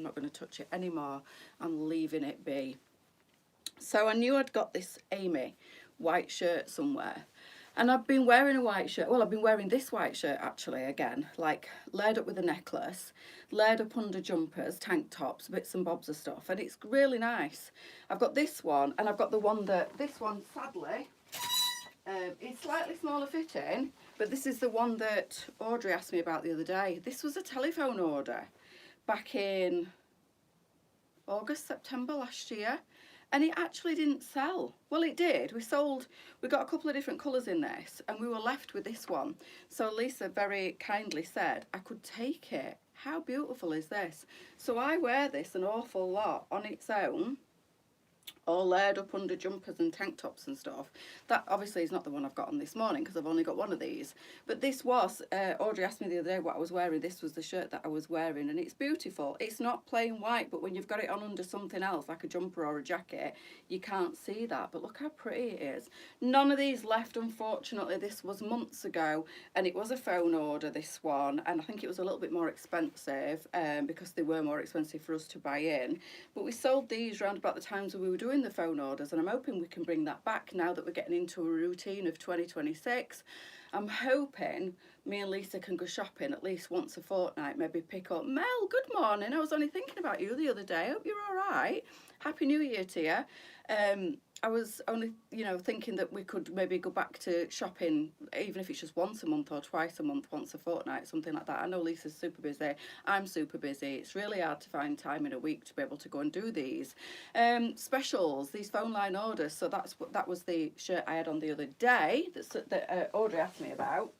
not going to touch it anymore. I'm leaving it be. So I knew I'd got this Amy white shirt somewhere. And I've been wearing a white shirt. Well, I've been wearing this white shirt actually again, like layered up with a necklace, layered up under jumpers, tank tops, bits and bobs of stuff. And it's really nice. I've got this one, and I've got the one that, this one sadly, it's slightly smaller fitting, but this is the one that Audrey asked me about the other day. This was a telephone order back in August, September last year. And it actually didn't sell. Well, it did. We got a couple of different colours in this, and we were left with this one. So Lisa very kindly said I could take it. How beautiful is this? So I wear this an awful lot on its own, all layered up under jumpers and tank tops and stuff. That obviously is not the one I've got on this morning because I've only got one of these. But this was, Audrey asked me the other day what I was wearing. This was the shirt that I was wearing, and it's beautiful. It's not plain white, but when you've got it on under something else, like a jumper or a jacket, you can't see that. But look how pretty it is. None of these left, unfortunately. This was months ago, and it was a phone order, this one. And I think it was a little bit more expensive because they were more expensive for us to buy in. But we sold these around about the times when we were doing the phone orders, and I'm hoping we can bring that back now that we're getting into a routine of 2026. I'm hoping me and Lisa can go shopping at least once a fortnight, maybe pick up. Mel, good morning. I was only thinking about you the other day. I hope you're all right. Happy New Year to you. I was only, thinking that we could maybe go back to shopping, even if it's just once a month or twice a month, once a fortnight, something like that. I know Lisa's super busy. I'm super busy. It's really hard to find time in a week to be able to go and do these specials, these phone line orders. So that was the shirt I had on the other day that Audrey asked me about.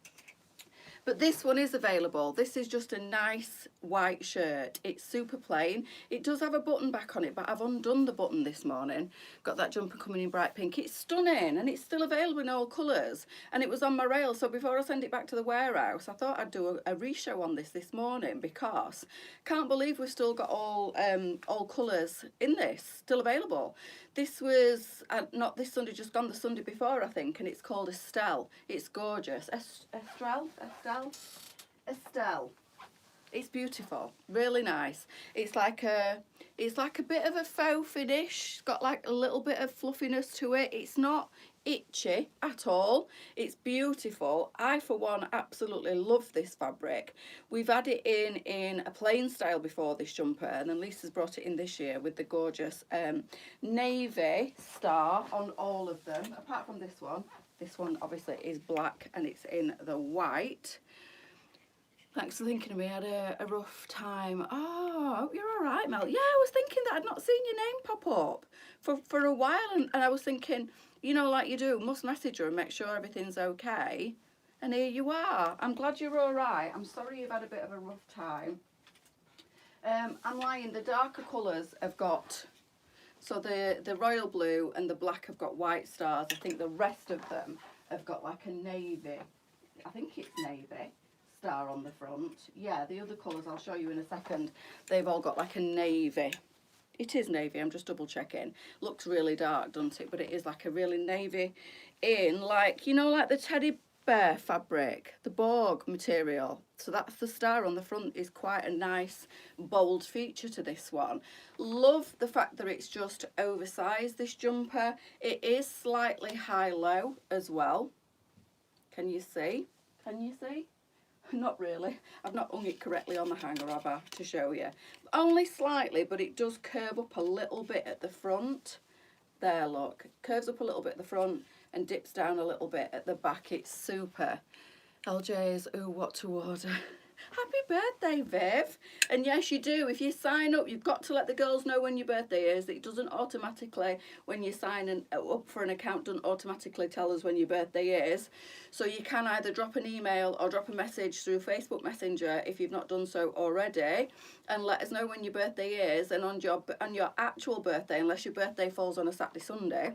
But this one is available. This is just a nice white shirt. It's super plain. It does have a button back on it, but I've undone the button this morning. Got that jumper coming in bright pink. It's stunning, and it's still available in all colours. And it was on my rail, so before I send it back to the warehouse, I thought I'd do a re-show on this morning, because can't believe we've still got all colours in this, still available. This was not this Sunday, just gone the Sunday before, I think, and it's called Estelle. It's gorgeous. Estelle. It's beautiful, really nice. It's like a bit of a faux finish. It's got like a little bit of fluffiness to it. It's not itchy at all. It's beautiful. I, for one, absolutely love this fabric. We've had it in a plain style before, this jumper, and then Lisa's brought it in this year with the gorgeous navy star on all of them, apart from this one. This one obviously is black, and it's in the white. Thanks for thinking of me. I had a rough time. Oh, I hope you're all right, Mel. Yeah, I was thinking that I'd not seen your name pop up for a while, and I was thinking, like you do, must message her and make sure everything's okay. And here you are. I'm glad you're all right. I'm sorry you've had a bit of a rough time. I'm lying. The darker colours have got, so the royal blue and the black have got white stars. I think the rest of them have got like a navy. I think it's navy star on the front. Yeah, the other colours I'll show you in a second. They've all got like a navy. It is navy, I'm just double checking. Looks really dark, doesn't it? But it is like a really navy in, like, like the teddy bear fabric, the Borg material. So that's the star on the front, is quite a nice bold feature to this one. Love the fact that it's just oversized, this jumper. It is slightly high-low as well. Can you see? Can you see? Not really. I've not hung it correctly on the hanger, have I, to show you? Only slightly, but it does curve up a little bit at the front. There, look. Curves up a little bit at the front and dips down a little bit at the back. It's super. LJ's, ooh, what to order? Happy birthday, Viv. And yes, you do. If you sign up, you've got to let the girls know when your birthday is. It doesn't automatically, when you sign up for an account, doesn't automatically tell us when your birthday is. So you can either drop an email or drop a message through Facebook Messenger if you've not done so already, and let us know when your birthday is. And on your actual birthday, unless your birthday falls on a Saturday, Sunday,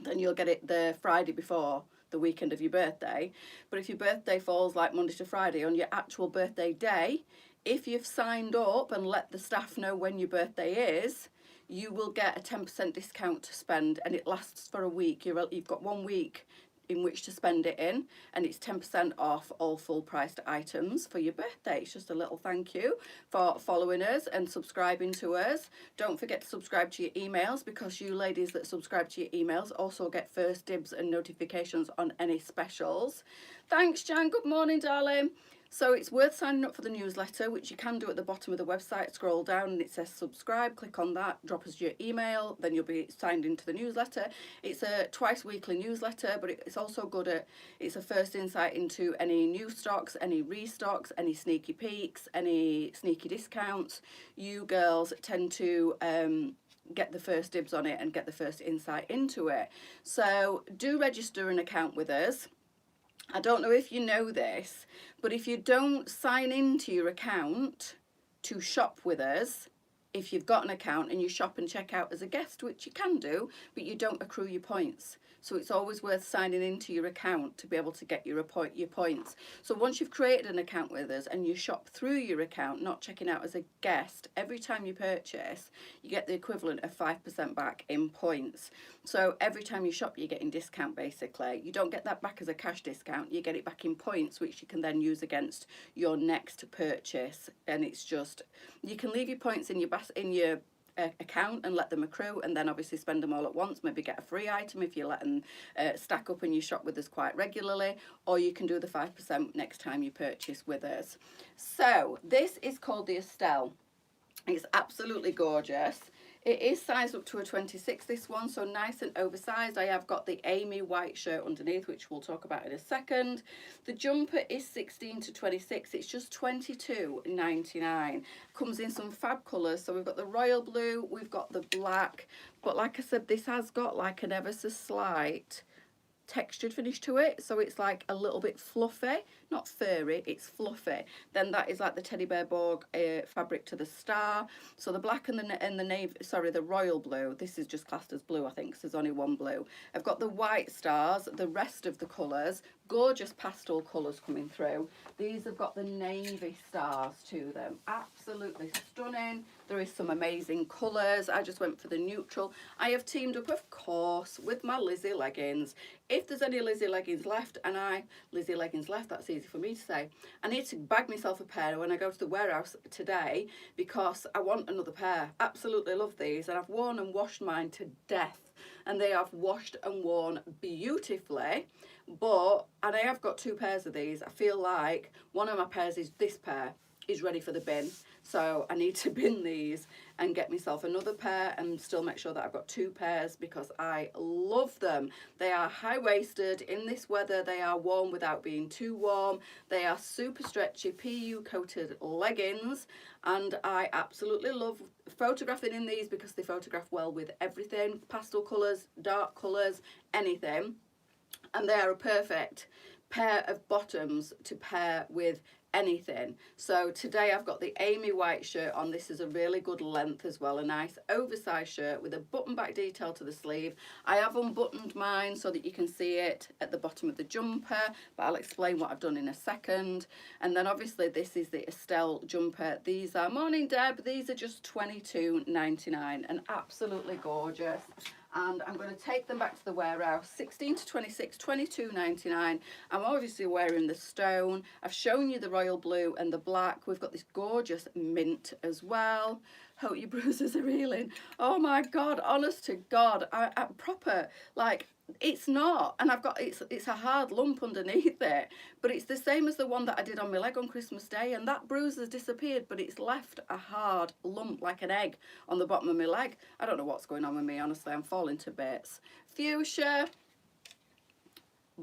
then you'll get it the Friday before, the weekend of your birthday. But if your birthday falls like Monday to Friday, on your actual birthday day, if you've signed up and let the staff know when your birthday is, you will get a 10% discount to spend, and it lasts for a week. You've got 1 week in which to spend it in, and it's 10% off all full priced items for your birthday. It's just a little thank you for following us and subscribing to us. Don't forget to subscribe to your emails, because you ladies that subscribe to your emails also get first dibs and notifications on any specials. Thanks, Jan. Good morning, darling. So it's worth signing up for the newsletter, which you can do at the bottom of the website. Scroll down and it says subscribe. Click on that, drop us your email, then you'll be signed into the newsletter. It's a twice weekly newsletter, but it's also good at, it's a first insight into any new stocks, any restocks, any sneaky peeks, any sneaky discounts. You girls tend to get the first dibs on it and get the first insight into it. So do register an account with us. I don't know if you know this, but if you don't sign into your account to shop with us, if you've got an account and you shop and check out as a guest, which you can do, but you don't accrue your points. So it's always worth signing into your account to be able to get your points. So once you've created an account with us and you shop through your account, not checking out as a guest, every time you purchase, you get the equivalent of 5% back in points. So every time you shop, you're getting discount basically. You don't get that back as a cash discount, you get it back in points, which you can then use against your next purchase. And it's just, you can leave your points in your account and let them accrue, and then obviously spend them all at once. Maybe get a free item if you let them stack up and you shop with us quite regularly, or you can do the 5% next time you purchase with us. So this is called the Estelle. It's absolutely gorgeous. It is sized up to a 26, this one, so nice and oversized. I have got the Amy white shirt underneath, which we'll talk about in a second. The jumper is 16 to 26. It's just $22.99. Comes in some fab colours. So we've got the royal blue, we've got the black. But like I said, this has got like an ever so slight textured finish to it, so it's like a little bit fluffy, not furry, it's fluffy. Then that is like the teddy bear borg fabric to the star. So the black and the navy, sorry, the royal blue, this is just classed as blue I think, because there's only one blue. I've got the white stars, the rest of the colours, gorgeous pastel colours coming through. These have got the navy stars to them, absolutely stunning. There is some amazing colours. I just went for the neutral. I have teamed up, of course, with my Lizzie leggings. If there's any Lizzie leggings left, Lizzie leggings left, that's easy for me to say. I need to bag myself a pair when I go to the warehouse today, because I want another pair. Absolutely love these, and I've worn and washed mine to death, and they have washed and worn beautifully. And I have got two pairs of these. I feel like one of my pairs is this pair is ready for the bin, so I need to bin these and get myself another pair and still make sure that I've got two pairs, because I love them. They are high-waisted. In this weather they are warm without being too warm. They are super stretchy PU coated leggings, and I absolutely love photographing in these because they photograph well with everything, pastel colours, dark colours, anything. And they are a perfect pair of bottoms to pair with anything. So today I've got the Amy white shirt on. This is a really good length as well, a nice oversized shirt with a button back detail to the sleeve. I have unbuttoned mine so that you can see it at the bottom of the jumper, but I'll explain what I've done in a second. And then obviously this is the Estelle jumper. These are, morning Deb, these are just $22.99 and absolutely gorgeous. And I'm going to take them back to the warehouse. 16 to 26, $22.99. I'm obviously wearing the stone. I've shown you the royal blue and the black. We've got this gorgeous mint as well. Hope your bruises are healing. Oh my God, honest to God, I'm proper, like, it's not, and I've got, it's a hard lump underneath it, but it's the same as the one that I did on my leg on Christmas Day, and that bruise has disappeared, but it's left a hard lump like an egg on the bottom of my leg. I don't know what's going on with me, honestly. I'm falling to bits. Fuchsia,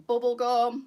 bubblegum,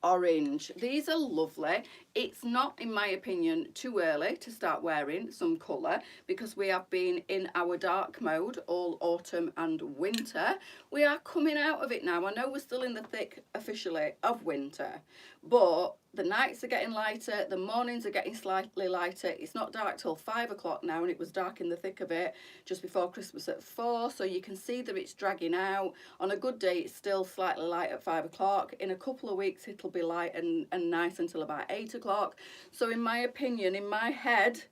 orange. These are lovely. It's not, in my opinion, too early to start wearing some colour, because we have been in our dark mode all autumn and winter. We are coming out of it now. I know we're still in the thick, officially, of winter, but the nights are getting lighter, the mornings are getting slightly lighter. It's not dark till 5 o'clock now, and it was dark in the thick of it just before Christmas at 4, so you can see that it's dragging out. On a good day, it's still slightly light at 5 o'clock. In a couple of weeks, it'll be light and nice until about 8 o'clock. So in my opinion, in my head,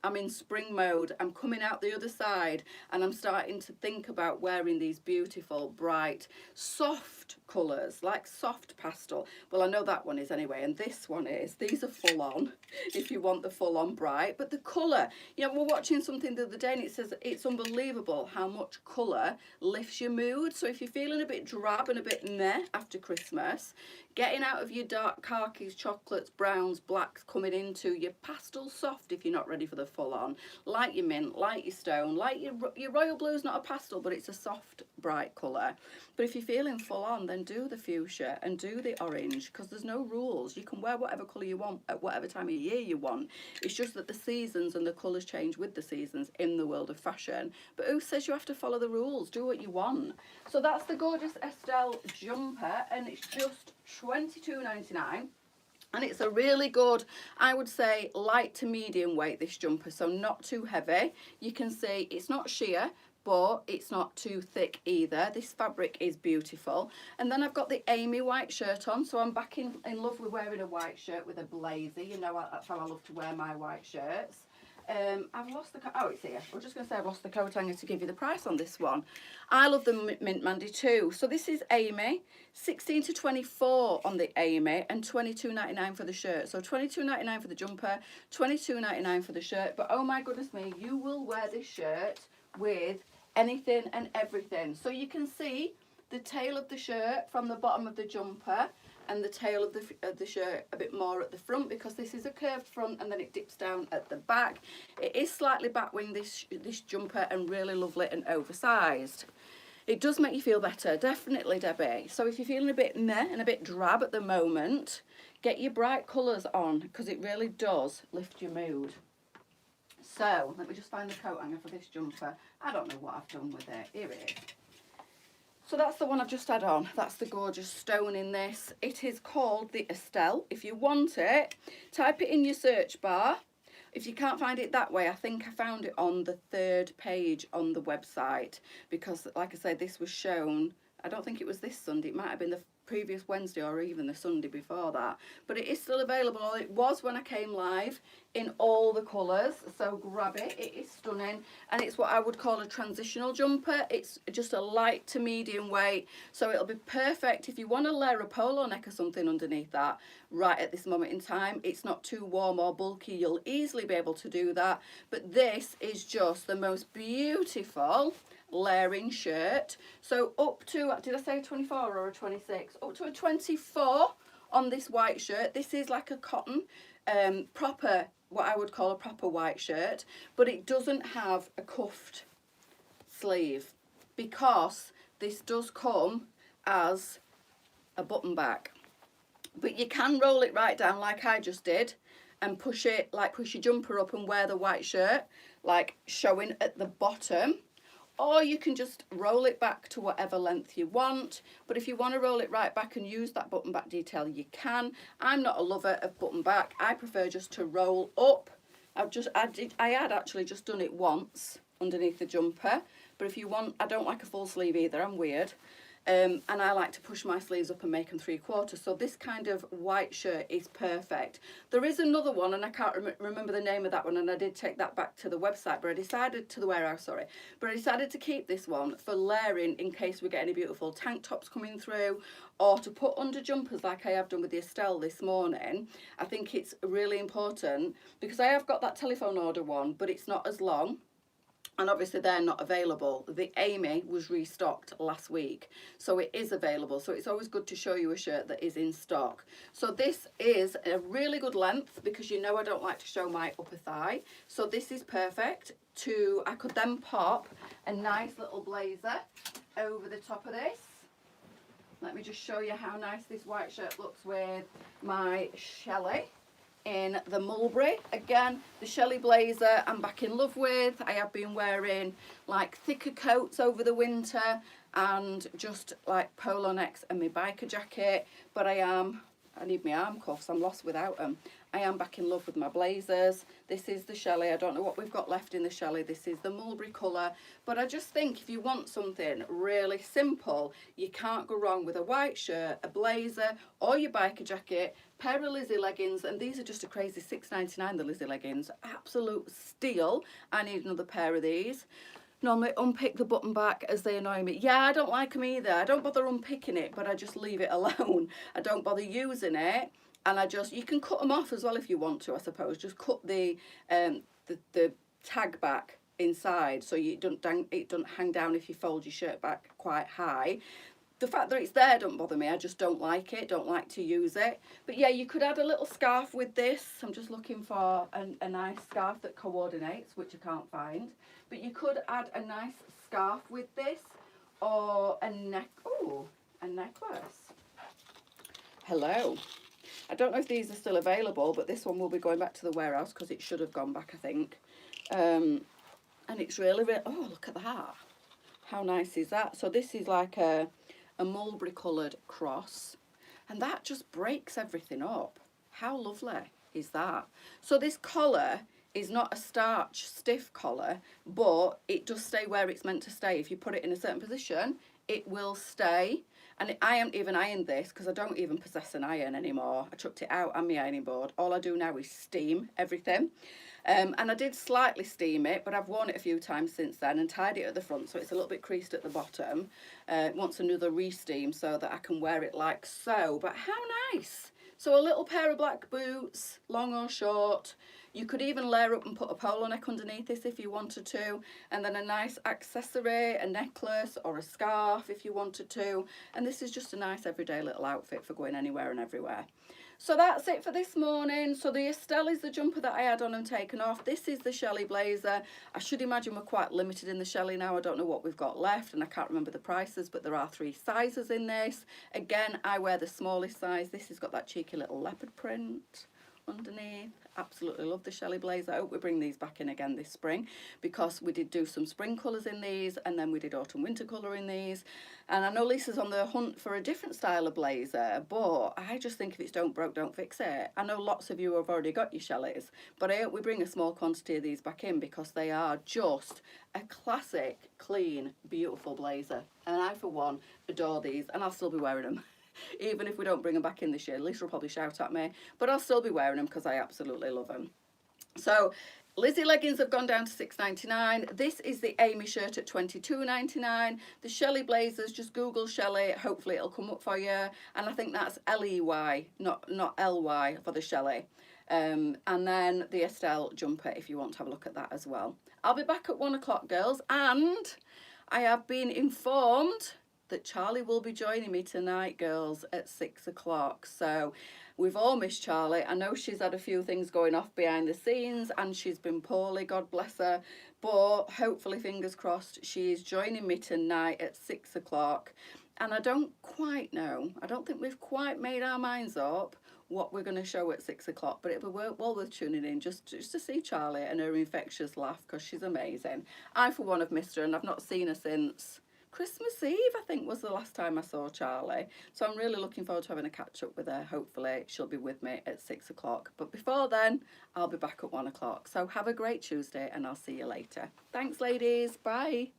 I'm in spring mode. I'm coming out the other side and I'm starting to think about wearing these beautiful, bright, soft colours, like soft pastel. Well, I know that one is anyway, and this one is. These are full on, if you want the full on bright. But the colour, you know, we're watching something the other day and it says it's unbelievable how much colour lifts your mood. So if you're feeling a bit drab and a bit meh after Christmas, getting out of your dark khakis, chocolates, browns, blacks, coming into your pastel soft if you're not ready for the full on, like your mint, like your stone, like your royal blue's not a pastel, but it's a soft bright colour. But if you're feeling full on, then do the fuchsia and do the orange, because there's no rules. You can wear whatever colour you want at whatever time of year you want. It's just that the seasons and the colours change with the seasons in the world of fashion. But who says you have to follow the rules? Do what you want. So that's the gorgeous Estelle jumper, and it's just $22.99. And it's a really good, I would say, light to medium weight, this jumper, so not too heavy. You can see it's not sheer, but it's not too thick either. This fabric is beautiful. And then I've got the Amy white shirt on, so I'm back in love with wearing a white shirt with a blazer. You know, that's how I love to wear my white shirts. I've lost the coat. Oh, it's here. I was just going to say I've lost the coat hanger to give you the price on this one. I love the Mint Mandy too. So this is Amy, 16 to 24 on the Amy, and $22.99 for the shirt. So $22.99 for the jumper, $22.99 for the shirt. But oh my goodness me, you will wear this shirt with anything and everything. So you can see the tail of the shirt from the bottom of the jumper, and the tail of the shirt a bit more at the front, because this is a curved front and then it dips down at the back. It is slightly back wing, this jumper, and really lovely and oversized. It does make you feel better, definitely, Debbie. So if you're feeling a bit meh and a bit drab at the moment, get your bright colours on, because it really does lift your mood. So let me just find the coat hanger for this jumper. I don't know what I've done with it. Here it is. So that's the one I've just had on. That's the gorgeous stone in this. It is called the Estelle. If you want it, type it in your search bar. If you can't find it that way, I think I found it on the 3rd page on the website, because, like I said, this was shown, I don't think it was this Sunday. It might have been the previous Wednesday or even the Sunday before that. But it is still available, or it was when I came live, in all the colours. So grab it. It is stunning. And it's what I would call a transitional jumper. It's just a light to medium weight. So it'll be perfect if you want to layer a polo neck or something underneath that right at this moment in time. It's not too warm or bulky. You'll easily be able to do that. But this is just the most beautiful layering shirt. So up to, did I say 24 or a 26? Up to a 24 on this white shirt. This is like a cotton, proper, what I would call a proper white shirt, but it doesn't have a cuffed sleeve, because this does come as a button back. But you can roll it right down like I just did, and push it, like push your jumper up and wear the white shirt, like showing at the bottom. Or you can just roll it back to whatever length you want. But if you want to roll it right back and use that button back detail, you can. I'm not a lover of button back. I prefer just to roll up. I had actually just done it once underneath the jumper. But if you want, I don't like a full sleeve either. I'm weird. And I like to push my sleeves up and make them 3/4. So this kind of white shirt is perfect. There is another one, and I can't remember the name of that one, and I did take that back to the website, but I decided to the warehouse, sorry. But I decided to keep this one for layering in case we get any beautiful tank tops coming through, or to put under jumpers like I have done with the Estelle this morning. I think it's really important, because I have got that telephone order one, but it's not as long. And obviously they're not available. The Amy was restocked last week, so it is available. So it's always good to show you a shirt that is in stock. So this is a really good length, because you know I don't like to show my upper thigh. So this is perfect to, I could then pop a nice little blazer over the top of this. Let me just show you how nice this white shirt looks with my Shelley in the mulberry. Again, the Shelley blazer I'm back in love with. I have been wearing like thicker coats over the winter and just like polo necks and my biker jacket, but I need my arm cuffs. I'm lost without them. I am back in love with my blazers. This is the Shelley. I don't know what we've got left in the Shelley. This is the mulberry colour. But I just think if you want something really simple, you can't go wrong with a white shirt, a blazer, or your biker jacket, pair of Lizzie leggings, and these are just a crazy £6.99, the Lizzie leggings. Absolute steal. I need another pair of these. Normally unpick the button back as they annoy me. Yeah, I don't like them either. I don't bother unpicking it, but I just leave it alone. I don't bother using it, and you can cut them off as well if you want to, I suppose. Just cut the tag back inside so it doesn't hang down if you fold your shirt back quite high. The fact that it's there don't bother me. I just don't like it, don't like to use it. But yeah, you could add a little scarf with this. I'm just looking for a nice scarf that coordinates, which I can't find. But you could add a nice scarf with this, or a necklace. Hello. I don't know if these are still available, but this one will be going back to the warehouse because it should have gone back, I think. And it's really, oh, look at that. How nice is that? So this is like a mulberry coloured cross, and that just breaks everything up. How lovely is that? So this collar is not a starch stiff collar, but it does stay where it's meant to stay. If you put it in a certain position, it will stay. And I haven't even ironed this because I don't even possess an iron anymore. I chucked it out on my ironing board. All I do now is steam everything. And I did slightly steam it, but I've worn it a few times since then and tied it at the front so it's a little bit creased at the bottom. It wants another re-steam so that I can wear it like so. But how nice! So a little pair of black boots, long or short. You could even layer up and put a polo neck underneath this if you wanted to, and then a nice accessory, a necklace or a scarf if you wanted to. And this is just a nice everyday little outfit for going anywhere and everywhere. So that's it for this morning. So the Estelle is the jumper that I had on and taken off. This is the Shelley blazer. I should imagine we're quite limited in the Shelley now. I don't know what we've got left and I can't remember the prices, but there are 3 sizes in this. Again, I wear the smallest size. This has got that cheeky little leopard print underneath. Absolutely love the Shelley blazer. I hope we bring these back in again this spring because we did do some spring colours in these and then we did autumn winter colour in these. And I know Lisa's on the hunt for a different style of blazer, but I just think if it's don't broke, don't fix it. I know lots of you have already got your Shelleys, but I hope we bring a small quantity of these back in because they are just a classic, clean, beautiful blazer. And I, for one, adore these and I'll still be wearing them. Even if we don't bring them back in this year. Lisa will probably shout at me, but I'll still be wearing them because I absolutely love them. So Lizzie leggings have gone down to £6.99. This is the Amy shirt at £22.99. The Shelley blazers, just Google Shelley, hopefully it'll come up for you. And I think that's L-E-Y, not L-Y for the Shelley. And then the Estelle jumper if you want to have a look at that as well. I'll be back at 1 o'clock, girls, and I have been informed that Charlie will be joining me tonight, girls, at 6 o'clock. So we've all missed Charlie. I know she's had a few things going off behind the scenes and she's been poorly, God bless her. But hopefully, fingers crossed, she is joining me tonight at 6 o'clock. And I don't quite know. I don't think we've quite made our minds up what we're going to show at 6 o'clock. But it'll be well worth tuning in just to see Charlie and her infectious laugh because she's amazing. I, for one, have missed her and I've not seen her since Christmas Eve, I think, was the last time I saw Charlie. So I'm really looking forward to having a catch up with her. Hopefully she'll be with me at 6 o'clock. But before then, I'll be back at 1 o'clock. So have a great Tuesday and I'll see you later. Thanks, ladies. Bye.